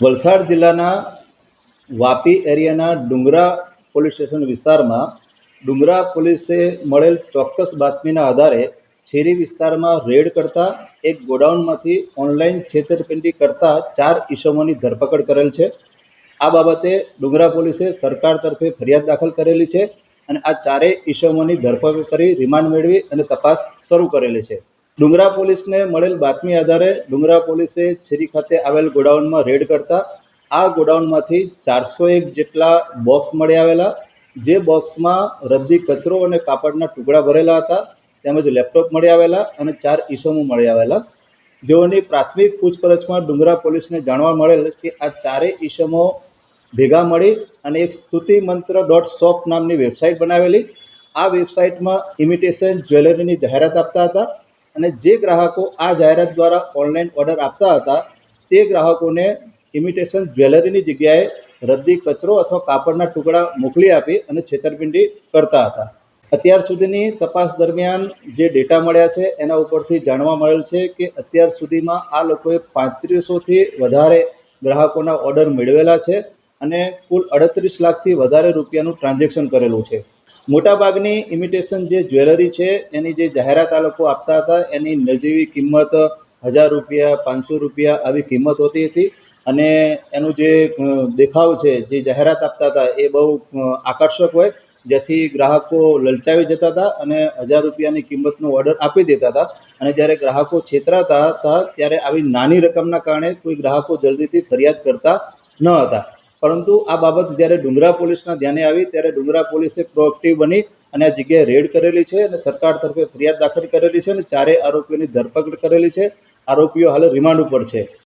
વલસાડ જિલ્લાના વાપી એરિયાના ડુંગરા police station વિસ્તારમાં ડુંગરા પોલીસે મળેલ ચોક્કસ બાતમીના આધારે શેરી વિસ્તારમાં રેડ કરતા એક ગોડાઉનમાંથી ઓનલાઈન છેતરપિંડી કરતા 4 ઈસમોની ધરપકડ કરેલ છે। આ બાબતે ડુંગરા પોલીસે સરકાર તરફે ફરિયાદ દાખલ કરેલી છે અને આ ચારેય ઈસમોની ધરપકડ કરી રિમાન્ડ મેળવી અને તપાસ શરૂ કરેલી છે। ડુંગરા પોલીસને મળેલ બાતમી આધારે ડુંગરા પોલીસે શેરી ખાતે આવેલ ગોડાઉનમાં રેડ કરતા આ ગોડાઉનમાંથી 401 જેટલા બોક્સ મળી આવેલા, જે બોક્સમાં રદ્દી કચરો અને કાપડના ટુકડા ભરેલા હતા, તેમજ લેપટોપ મળી આવેલા અને 4 ઈસમો મળી આવેલા, જેઓની પ્રાથમિક પૂછપરછમાં ડુંગરા પોલીસને જાણવા મળેલ કે આ ચારેય ઈસમો ભેગા મળી અને એક સ્તુતિમંત્ર.shop નામની વેબસાઇટ બનાવેલી। આ વેબસાઇટમાં ઇમિટેશન જ્વેલરીની જાહેરાત આપતા હતા અને જે ગ્રાહકો આ જાહેરાત દ્વારા ઓનલાઈન ઓર્ડર આપતા હતા તે ગ્રાહકોને ઇમિટેશન જ્વેલરીની જગ્યાએ રદ્દી કચરો અથવા કાપડના ટુકડા મોકલી આપી અને છેતરપિંડી કરતા હતા। અત્યાર સુધીની તપાસ દરમિયાન જે ડેટા મળ્યા છે એના ઉપરથી જાણવા મળેલ છે કે અત્યાર સુધીમાં આ લોકોએ 3500થી વધારે ગ્રાહકોના ઓર્ડર મેળવેલા છે અને કુલ 38 લાખથી વધારે રૂપિયાનું ટ્રાન્ઝેક્શન કરેલું છે। મોટાભાગની ઇમિટેશન જે જ્વેલરી છે એની જે જાહેરાત આ લોકો આપતા હતા એની નજીવી કિંમત 1000 રૂપિયા, 500 રૂપિયા આવી કિંમત હોતી હતી અને એનું જે દેખાવ છે, જે જાહેરાત આપતા હતા એ બહુ આકર્ષક હોય, જેથી ગ્રાહકો લલચાવી જતા હતા અને 1000 રૂપિયાની કિંમતનો ઓર્ડર આપી દેતા હતા અને જ્યારે ગ્રાહકો છેતરાતા હતા ત્યારે આવી નાની રકમના કારણે કોઈ ગ્રાહકો જલ્દીથી ફરિયાદ કરતા ન હતા। પરંતુ આ બાબત જ્યારે ડુંગરા પોલીસના ધ્યાને આવી ત્યારે ડુંગરા પોલીસે પ્રોએક્ટિવ બની અને આ જગ્યાએ રેડ કરેલી છે અને સરકાર તરફે ફરિયાદ દાખલ કરેલી છે અને ચારેય આરોપીઓની ધરપકડ કરેલી છે। આરોપીઓ હાલ રિમાન્ડ ઉપર છે।